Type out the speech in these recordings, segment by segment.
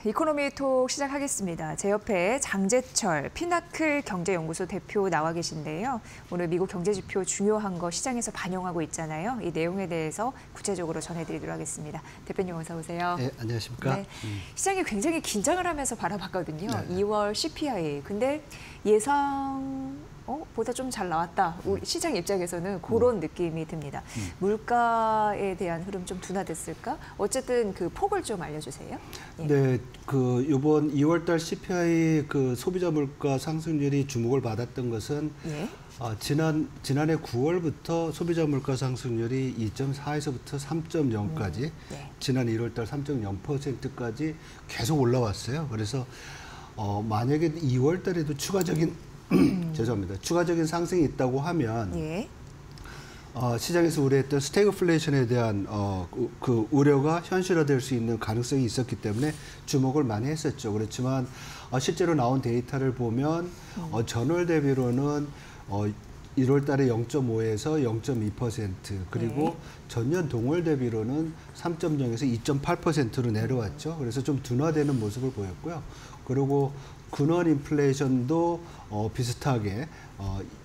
이코노미톡 시작하겠습니다. 제 옆에 장재철 피나클 경제연구소 대표 나와 계신데요. 오늘 미국 경제지표 중요한 거 시장에서 반영하고 있잖아요. 이 내용에 대해서 구체적으로 전해드리도록 하겠습니다. 대표님 어서 오세요. 네, 안녕하십니까. 네, 시장이 굉장히 긴장을 하면서 바라봤거든요. 네. 2월 CPI. 근데 예상 보다 좀 잘 나왔다. 우리 시장 입장에서는 그런 느낌이 듭니다. 물가에 대한 흐름 좀 둔화됐을까? 어쨌든 그 폭을 좀 알려주세요. 예. 네, 그 이번 2월달 CPI 그 소비자 물가 상승률이 주목을 받았던 것은 예. 지난해 9월부터 소비자 물가 상승률이 2.4에서부터 3.0까지 네. 지난 1월달 3.0%까지 계속 올라왔어요. 그래서 만약에 2월달에도 추가적인 죄송합니다. 추가적인 상승이 있다고 하면 예. 시장에서 우려했던 스태그플레이션에 대한 그 우려가 현실화될 수 있는 가능성이 있었기 때문에 주목을 많이 했었죠. 그렇지만 실제로 나온 데이터를 보면 전월 대비로는 1월 달에 0.5에서 0.2% 그리고 네. 전년 동월 대비로는 3.0에서 2.8%로 내려왔죠. 그래서 좀 둔화되는 모습을 보였고요. 그리고 근원 인플레이션도 비슷하게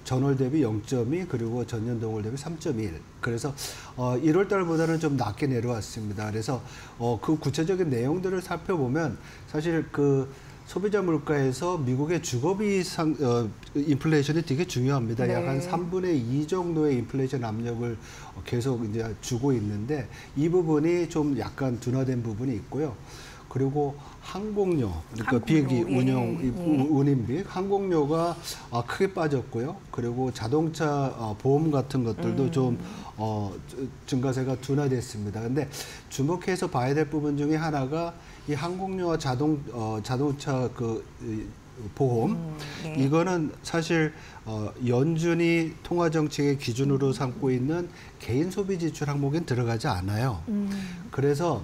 전월 대비 0.2 그리고 전년 동월 대비 3.1. 그래서 1월 달보다는 좀 낮게 내려왔습니다. 그래서 그 구체적인 내용들을 살펴보면 사실 그 소비자 물가에서 미국의 주거비 인플레이션이 되게 중요합니다. 네. 약 한 3분의 2 정도의 인플레이션 압력을 계속 이제 주고 있는데 이 부분이 좀 약간 둔화된 부분이 있고요. 그리고 항공료, 그러니까 비행기 운임비, 항공료가 크게 빠졌고요. 그리고 자동차 보험 같은 것들도 좀 증가세가 둔화됐습니다. 근데 주목해서 봐야 될 부분 중에 하나가 이 항공료와 자동차 그 보험, 네. 이거는 사실 연준이 통화 정책의 기준으로 삼고 있는 개인 소비 지출 항목엔 들어가지 않아요. 그래서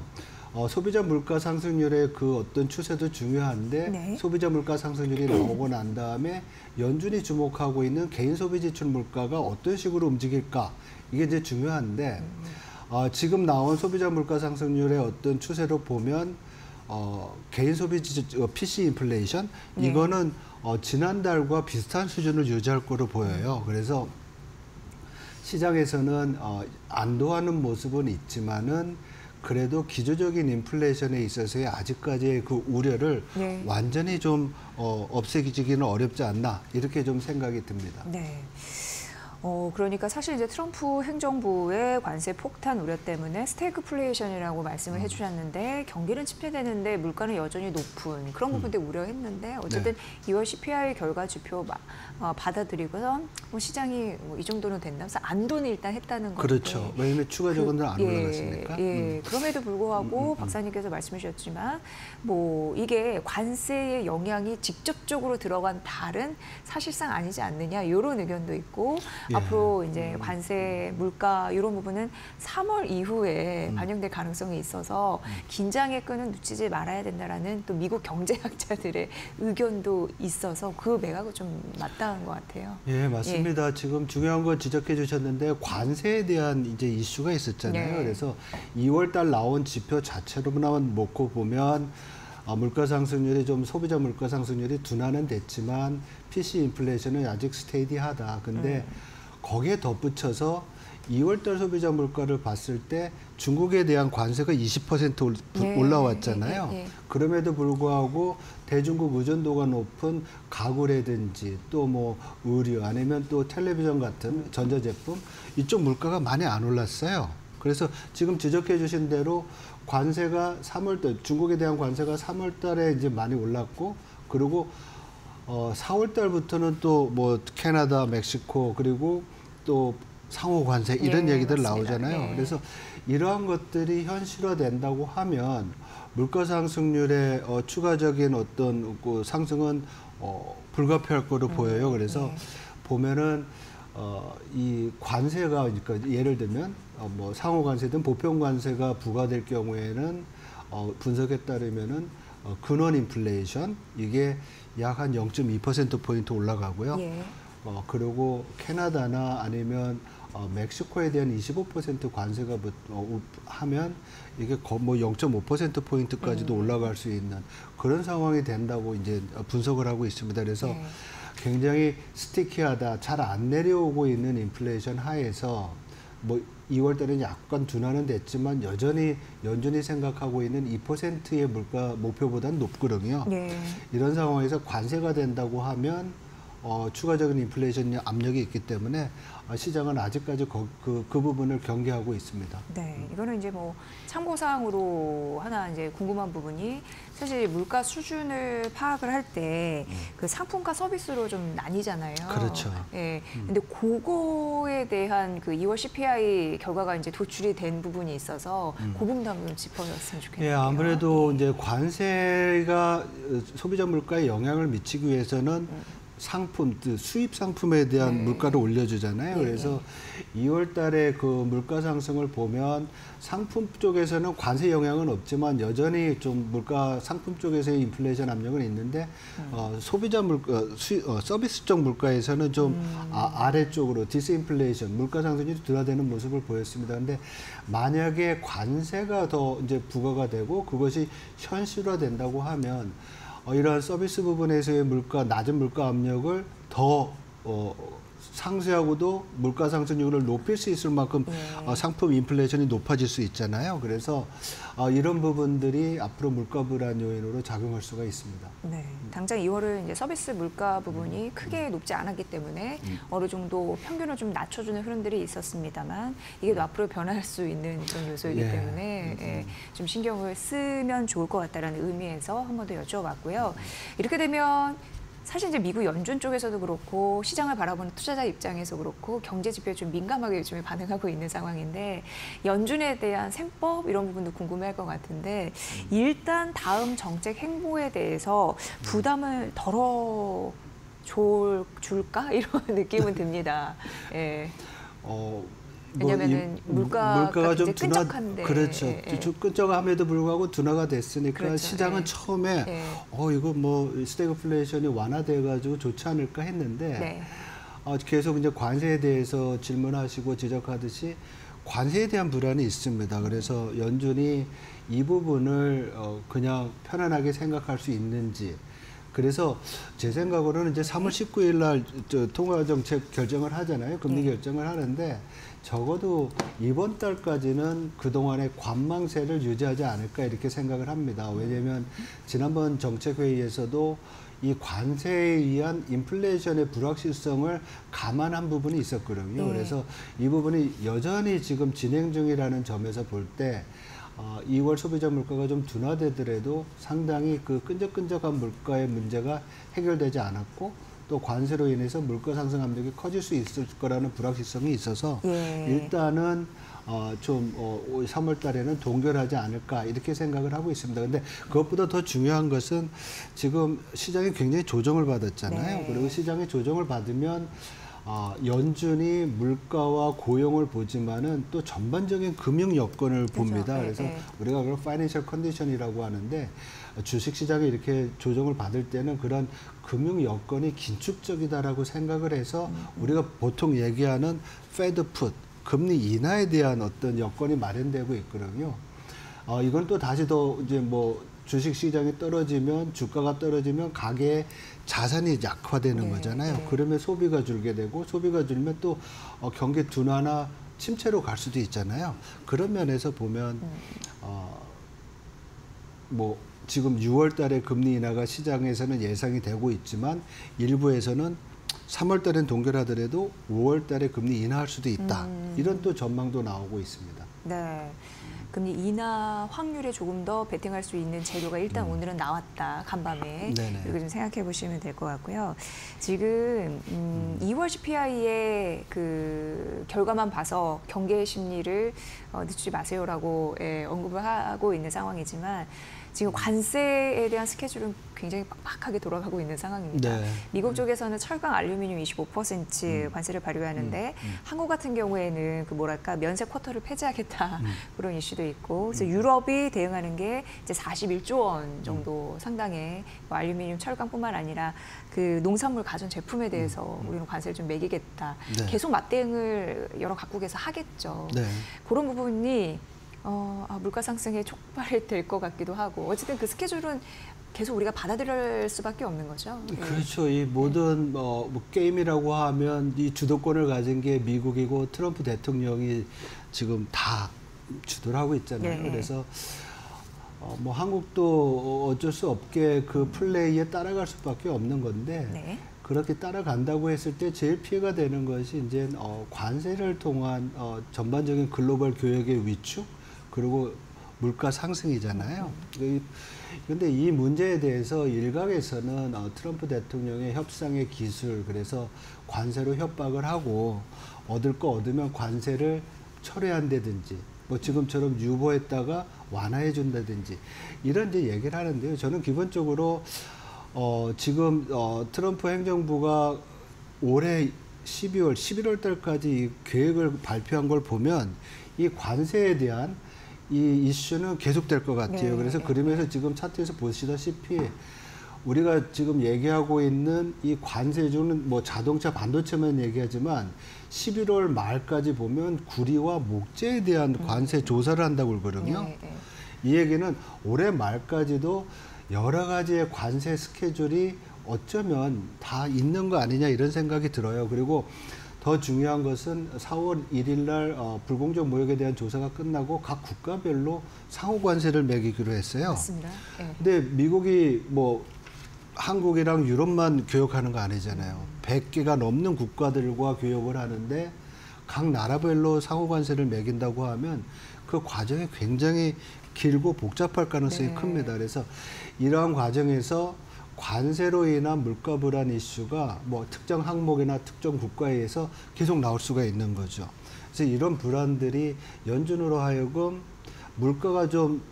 소비자 물가 상승률의 그 어떤 추세도 중요한데 네. 소비자 물가 상승률이 나오고 난 다음에 연준이 주목하고 있는 개인 소비 지출 물가가 어떤 식으로 움직일까, 이게 이제 중요한데 지금 나온 소비자 물가 상승률의 어떤 추세로 보면 개인 소비 지출 PC 인플레이션, 네. 이거는 지난달과 비슷한 수준을 유지할 거로 보여요. 그래서 시장에서는 안도하는 모습은 있지만은 그래도 기조적인 인플레이션에 있어서의 아직까지의 그 우려를 네. 완전히 좀 없애기지기는 어렵지 않나, 이렇게 좀 생각이 듭니다. 네. 그러니까 사실 이제 트럼프 행정부의 관세 폭탄 우려 때문에 스태그플레이션이라고 말씀을 해주셨는데 경기는 침체되는데 물가는 여전히 높은 그런 부분들 우려했는데 어쨌든 네. 2월 CPI 결과 지표 받아들이고선 시장이 이 정도는 된다면서 안도는 일단 했다는 건데. 그렇죠. 왜냐하면 추가적으로는 안 올라갔으니까. 예. 그럼에도 불구하고 박사님께서 말씀해 주셨지만 뭐 이게 관세의 영향이 직접적으로 들어간 달은 사실상 아니지 않느냐, 이런 의견도 있고 예. 앞으로 이제 관세, 물가 이런 부분은 3월 이후에 반영될 가능성이 있어서 긴장의 끈은 놓치지 말아야 된다라는 또 미국 경제학자들의 의견도 있어서 그 매각은 좀 마땅한 것 같아요. 예, 맞습니다. 지금 중요한 거 지적해 주셨는데 관세에 대한 이제 이슈가 있었잖아요. 네. 그래서 2월 달 나온 지표 자체로만 놓고 보면 물가 상승률이 좀 소비자 물가 상승률이 둔화는 됐지만 PC 인플레이션은 아직 스테이디하다. 근데 거기에 덧붙여서 2월달 소비자 물가를 봤을 때 중국에 대한 관세가 20% 네. 올라왔잖아요. 네. 그럼에도 불구하고 대중국 의존도가 높은 가구라든지 또 뭐 의류 아니면 또 텔레비전 같은 전자제품, 이쪽 물가가 많이 안 올랐어요. 그래서 지금 지적해 주신 대로 관세가 3월달, 중국에 대한 관세가 3월달에 이제 많이 올랐고, 그리고 4월달부터는 또 뭐 캐나다, 멕시코, 그리고 또 상호 관세 이런 얘기들 나오잖아요. 네. 그래서 이러한 것들이 현실화된다고 하면 물가 상승률의 추가적인 어떤 그 상승은 불가피할 거로 보여요. 그래서 보면은 이 관세가, 그러니까 예를 들면 뭐 상호 관세든 보편 관세가 부과될 경우에는 분석에 따르면은 근원 인플레이션, 이게 약 한 0.2% 포인트 올라가고요. 예. 그리고 캐나다나 아니면 멕시코에 대한 25% 관세가 하면 이게 뭐 0.5% 포인트까지도 올라갈 수 있는 그런 상황이 된다고 이제 분석을 하고 있습니다. 그래서 네. 굉장히 스티키하다, 잘 안 내려오고 있는 인플레이션 하에서 뭐 2월 달에는 약간 둔화는 됐지만 여전히 연준이 생각하고 있는 2%의 물가 목표보다는 높거든요. 네. 이런 상황에서 관세가 된다고 하면 추가적인 인플레이션 압력이 있기 때문에 시장은 아직까지 그 부분을 경계하고 있습니다. 네, 이거는 이제 뭐 참고사항으로 하나 이제 궁금한 부분이 사실 물가 수준을 파악을 할 때 그 상품과 서비스로 좀 나뉘잖아요. 그렇죠. 예. 근데 그거에 대한 그 2월 CPI 결과가 이제 도출이 된 부분이 있어서 그 부분도 한번 짚어줬으면 좋겠네요. 예, 아무래도 이제 관세가 소비자 물가에 영향을 미치기 위해서는 상품, 수입 상품에 대한 네. 물가를 올려주잖아요. 네. 그래서 2월 달에 그 물가 상승을 보면 상품 쪽에서는 관세 영향은 없지만 여전히 좀 물가 상품 쪽에서의 인플레이션 압력은 있는데 소비자 물가, 서비스 쪽 물가에서는 좀 아래쪽으로 디스인플레이션, 물가 상승이 둔화되는 모습을 보였습니다. 근데 만약에 관세가 더 이제 부과가 되고 그것이 현실화된다고 하면 이러한 서비스 부분에서의 낮은 물가 압력을 더 상쇄하고도 물가 상승률을 높일 수 있을 만큼 상품 인플레이션이 높아질 수 있잖아요. 그래서 이런 부분들이 앞으로 물가 불안 요인으로 작용할 수가 있습니다. 네, 당장 2월은 이제 서비스 물가 부분이 크게 높지 않았기 때문에 어느 정도 평균을 좀 낮춰주는 흐름들이 있었습니다만 이게 또 앞으로 변할 수 있는 그런 요소이기 예. 때문에 좀 신경을 쓰면 좋을 것 같다는 의미에서 한 번 더 여쭤봤고요. 이렇게 되면 사실 이제 미국 연준 쪽에서도 그렇고 시장을 바라보는 투자자 입장에서 그렇고 경제 지표에 좀 민감하게 요즘에 반응하고 있는 상황인데 연준에 대한 셈법 이런 부분도 궁금해할 것 같은데 일단 다음 정책 행보에 대해서 부담을 덜어 줄까 이런 느낌은 듭니다. 예. 왜냐면은 물가가 좀 굉장히 끈적한데. 그렇죠. 끈적함에도 불구하고 둔화가 됐으니까 그렇죠. 시장은 예. 처음에 예. 이거 뭐 스태그플레이션이 완화돼가지고 좋지 않을까 했는데 네. 계속 이제 관세에 대해서 질문하시고 지적하듯이 관세에 대한 불안이 있습니다. 그래서 연준이 이 부분을 그냥 편안하게 생각할 수 있는지. 그래서 제 생각으로는 이제 3월 19일 날 통화정책 결정을 하잖아요. 금리 결정을 하는데 적어도 이번 달까지는 그동안의 관망세를 유지하지 않을까 이렇게 생각을 합니다. 왜냐하면 지난번 정책회의에서도 이 관세에 의한 인플레이션의 불확실성을 감안한 부분이 있었거든요. 그래서 이 부분이 여전히 지금 진행 중이라는 점에서 볼 때 2월 소비자 물가가 좀 둔화되더라도 상당히 그 끈적끈적한 물가의 문제가 해결되지 않았고 또 관세로 인해서 물가 상승 압력이 커질 수 있을 거라는 불확실성이 있어서 일단은 좀 3월 달에는 동결하지 않을까 이렇게 생각을 하고 있습니다. 근데 그것보다 더 중요한 것은 지금 시장이 굉장히 조정을 받았잖아요. 네. 그리고 시장이 조정을 받으면 연준이 물가와 고용을 보지만은 또 전반적인 금융 여건을 봅니다. 그렇죠. 그래서 우리가 그걸 파이낸셜 컨디션이라고 하는데 주식 시장이 이렇게 조정을 받을 때는 그런 금융 여건이 긴축적이다라고 생각을 해서 우리가 보통 얘기하는 페드 풋 금리 인하에 대한 어떤 여건이 마련되고 있거든요. 이건 또 다시 더 이제 뭐 주식 시장이 떨어지면 주가가 떨어지면 가계의 자산이 약화되는 거잖아요. 그러면 소비가 줄게 되고 소비가 줄면 또 경기 둔화나 침체로 갈 수도 있잖아요. 그런 면에서 보면 뭐 지금 6월 달에 금리 인하가 시장에서는 예상이 되고 있지만 일부에서는 3월 달엔 동결하더라도 5월 달에 금리 인하할 수도 있다. 이런 또 전망도 나오고 있습니다. 네. 금리 인하 확률에 조금 더 베팅할 수 있는 재료가 일단 오늘은 나왔다. 간밤에. 네네. 이렇게 좀 생각해 보시면 될 것 같고요. 지금 2월 CPI의 그 결과만 봐서 경계 심리를 늦추지 마세요라고 언급을 하고 있는 상황이지만 지금 관세에 대한 스케줄은 굉장히 빡빡하게 돌아가고 있는 상황입니다. 네. 미국 쪽에서는 철강, 알루미늄 25% 관세를 발효하는데 한국 같은 경우에는 그 뭐랄까 면세 쿼터를 폐지하겠다 그런 이슈도 있고, 그래서 유럽이 대응하는 게 이제 41조 원 정도 상당의 뭐 알루미늄, 철강뿐만 아니라 그 농산물 가전 제품에 대해서 우리는 관세를 좀 매기겠다. 네. 계속 맞대응을 여러 각국에서 하겠죠. 네. 그런 부분이 물가 상승에 촉발이 될 것 같기도 하고, 어쨌든 그 스케줄은 계속 우리가 받아들일 수밖에 없는 거죠. 그렇죠. 이 모든 뭐 게임이라고 하면 이 주도권을 가진 게 미국이고 트럼프 대통령이 지금 다 주도를 하고 있잖아요. 네. 그래서 뭐 한국도 어쩔 수 없게 그 플레이에 따라갈 수밖에 없는 건데 네. 그렇게 따라간다고 했을 때 제일 피해가 되는 것이 이제 관세를 통한 전반적인 글로벌 교역의 위축 그리고 물가 상승이잖아요. 그런데 이 문제에 대해서 일각에서는 트럼프 대통령의 협상의 기술, 그래서 관세로 협박을 하고 얻을 거 얻으면 관세를 철회한다든지 뭐 지금처럼 유보했다가 완화해 준다든지 이런 이제 얘기를 하는데요. 저는 기본적으로 지금 트럼프 행정부가 올해 12월, 11월 달까지 이 계획을 발표한 걸 보면 이 관세에 대한 이 이슈는 계속될 것 같아요. 네. 그래서 그러면서 지금 차트에서 보시다시피 우리가 지금 얘기하고 있는 이 관세주는 뭐 자동차 반도체만 얘기하지만 11월 말까지 보면 구리와 목재에 대한 관세 조사를 한다고 그러거든요. 네, 네. 이 얘기는 올해 말까지도 여러 가지의 관세 스케줄이 어쩌면 다 있는 거 아니냐 이런 생각이 들어요. 그리고 더 중요한 것은 4월 1일 날 불공정 무역에 대한 조사가 끝나고 각 국가별로 상호 관세를 매기기로 했어요. 맞습니다. 네. 근데 미국이 뭐 한국이랑 유럽만 교역하는 거 아니잖아요. 100개가 넘는 국가들과 교역을 하는데 각 나라별로 상호 관세를 매긴다고 하면 그 과정이 굉장히 길고 복잡할 가능성이 네. 큽니다. 그래서 이러한 과정에서 관세로 인한 물가 불안 이슈가 뭐 특정 항목이나 특정 국가에 의해서 계속 나올 수가 있는 거죠. 그래서 이런 불안들이 연준으로 하여금 물가가 좀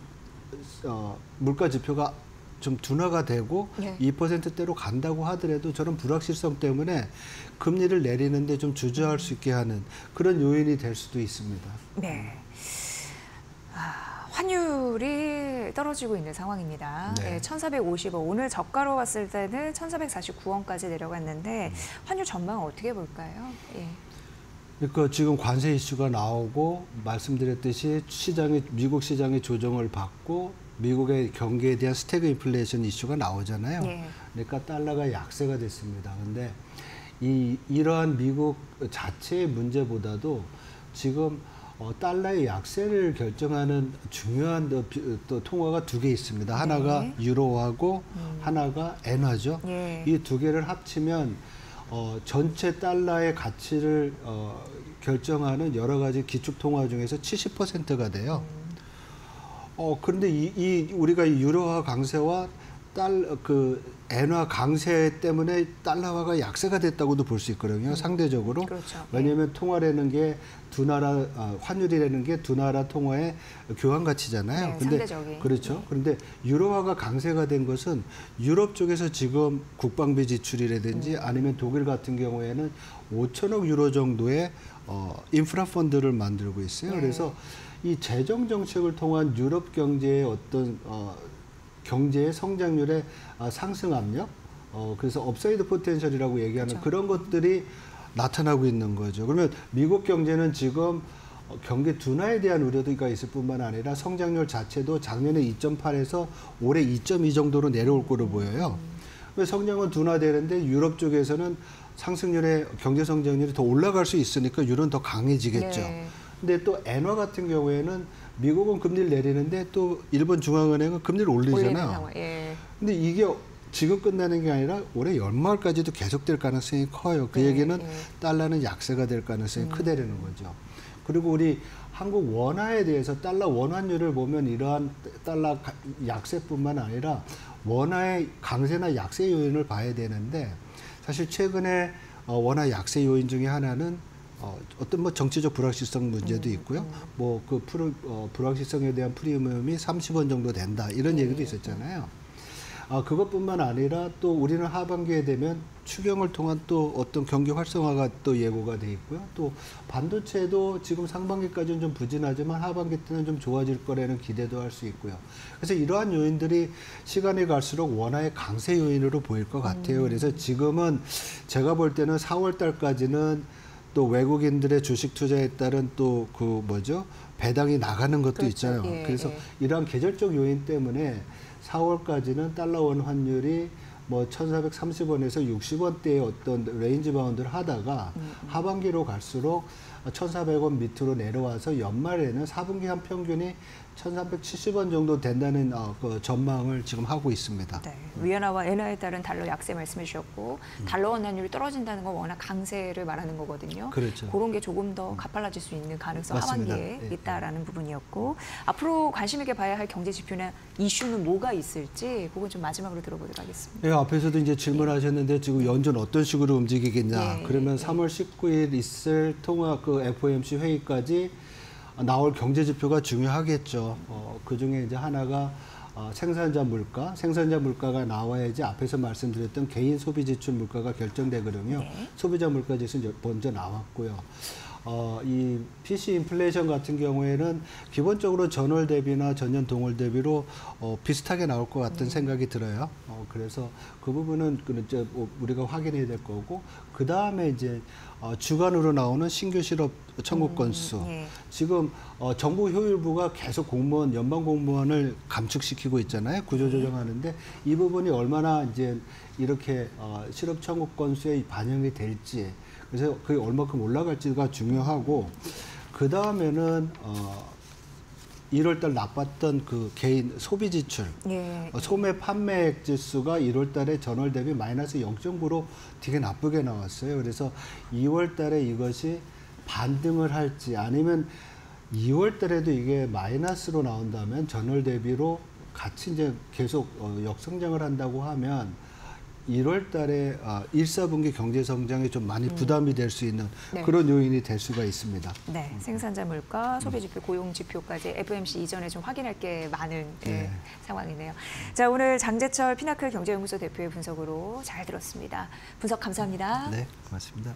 물가 지표가 좀 둔화가 되고 네. 2%대로 간다고 하더라도 저런 불확실성 때문에 금리를 내리는데 좀 주저할 수 있게 하는 그런 요인이 될 수도 있습니다. 네. 환율이 떨어지고 있는 상황입니다. 네. 네, 1,450원. 오늘 저가로 봤을 때는 1,449원까지 내려갔는데 환율 전망 어떻게 볼까요? 예. 그러니까 지금 관세 이슈가 나오고 말씀드렸듯이 미국 시장의 조정을 받고 미국의 경기에 대한 스태그 인플레이션 이슈가 나오잖아요. 예. 그러니까 달러가 약세가 됐습니다. 그런데 이러한 미국 자체의 문제보다도 지금 달러의 약세를 결정하는 중요한 또 통화가 두 개 있습니다. 하나가 네. 유로하고 하나가 엔화죠. 예. 이 두 개를 합치면 전체 달러의 가치를 결정하는 여러 가지 기축 통화 중에서 70%가 돼요. 그런데 우리가 이 유로화 강세와 엔화 강세 때문에 달러화가 약세가 됐다고도 볼 수 있거든요. 상대적으로. 그렇죠. 왜냐하면 통화라는 게 두 나라 환율이라는 게 두 나라 통화의 교환 가치잖아요. 네, 근데 상대적인. 그렇죠. 네. 그런데 유로화가 강세가 된 것은 유럽 쪽에서 지금 국방비 지출이라든지 아니면 독일 같은 경우에는 5천억 유로 정도의 인프라 펀드를 만들고 있어요. 네. 그래서 이 재정 정책을 통한 유럽 경제의 어떤 경제의 성장률의 상승 압력, 그래서 업사이드 포텐셜이라고 얘기하는 그렇죠. 그런 것들이 나타나고 있는 거죠. 그러면 미국 경제는 지금 경기 둔화에 대한 우려가 있을 뿐만 아니라 성장률 자체도 작년에 2.8에서 올해 2.2 정도로 내려올 거로 보여요. 성장은 둔화되는데 유럽 쪽에서는 경제 성장률이 더 올라갈 수 있으니까 유로는 더 강해지겠죠. 네. 근데 또 엔화 같은 경우에는 미국은 금리를 내리는데 또 일본 중앙은행은 금리를 올리잖아요. 예. 근데 이게 지금 끝나는 게 아니라 올해 연말까지도 계속될 가능성이 커요. 그 네, 얘기는 네. 달러는 약세가 될 가능성이 크다는 거죠. 그리고 우리 한국 원화에 대해서 달러 원환율을 보면 이러한 달러 약세뿐만 아니라 원화의 강세나 약세 요인을 봐야 되는데 사실 최근에 원화 약세 요인 중에 하나는 어떤 뭐 정치적 불확실성 문제도 있고요. 뭐 그 불확실성에 대한 프리미엄이 30원 정도 된다 이런 얘기도 있었잖아요. 그것뿐만 아니라 또 우리는 하반기에 되면 추경을 통한 또 어떤 경기 활성화가 또 예고가 돼 있고요. 또 반도체도 지금 상반기까지는 좀 부진하지만 하반기 때는 좀 좋아질 거라는 기대도 할 수 있고요. 그래서 이러한 요인들이 시간이 갈수록 원화의 강세 요인으로 보일 것 같아요. 그래서 지금은 제가 볼 때는 4월 달까지는 또 외국인들의 주식 투자에 따른 또 그 배당이 나가는 것도 그렇죠. 있잖아요. 예, 그래서 예. 이러한 계절적 요인 때문에 4월까지는 달러원 환율이 뭐 1,430원에서 60원대의 어떤 레인지 바운드를 하다가 하반기로 갈수록 1,400원 밑으로 내려와서 연말에는 4분기 한 평균이 1,370원 정도 된다는 그 전망을 지금 하고 있습니다. 네, 위안화와 엔화에 따른 달러 약세 말씀해 주셨고 달러 원 환율이 떨어진다는 건 워낙 강세를 말하는 거거든요. 그렇죠. 그런 게 조금 더 가팔라질 수 있는 가능성 맞습니다. 하반기에 예. 있다라는 부분이었고 앞으로 관심 있게 봐야 할 경제 지표나 이슈는 뭐가 있을지 그건 좀 마지막으로 들어보도록 하겠습니다. 예, 앞에서도 이제 질문하셨는데 지금 연준 어떤 식으로 움직이겠냐. 예, 그러면 예. 3월 19일 있을 통화 그 FOMC 회의까지 나올 경제 지표가 중요하겠죠. 그 중에 이제 하나가 생산자 물가가 나와야지 앞에서 말씀드렸던 개인 소비 지출 물가가 결정되거든요. 네. 소비자 물가 지수는 먼저 나왔고요. 이 PC 인플레이션 같은 경우에는 기본적으로 전월 대비나 전년 동월 대비로 비슷하게 나올 것 같은 생각이 들어요. 그래서 그 부분은 이제 우리가 확인해야 될 거고, 그 다음에 이제 주간으로 나오는 신규 실업 청구 건수. 예. 지금 정부 효율부가 계속 연방 공무원을 감축시키고 있잖아요. 구조조정하는데 이 부분이 얼마나 이제 이렇게 실업 청구 건수에 반영이 될지, 그래서 그게 얼마큼 올라갈지가 중요하고, 그 다음에는 1월달 나빴던 그 개인 소비 지출, 예. 소매 판매액 지수가 1월달에 전월 대비 마이너스 0.9로 되게 나쁘게 나왔어요. 그래서 2월달에 이것이 반등을 할지, 아니면 2월달에도 이게 마이너스로 나온다면 전월 대비로 같이 이제 계속 역성장을 한다고 하면 1월 달에 1, 4분기 경제 성장에 좀 많이 부담이 될 수 있는 네. 그런 요인이 될 수가 있습니다. 네, 생산자 물가, 소비 지표, 고용 지표까지 FOMC 이전에 좀 확인할 게 많은 네. 상황이네요. 자, 오늘 장재철 피나클 경제연구소 대표의 분석으로 잘 들었습니다. 분석 감사합니다. 네, 고맙습니다.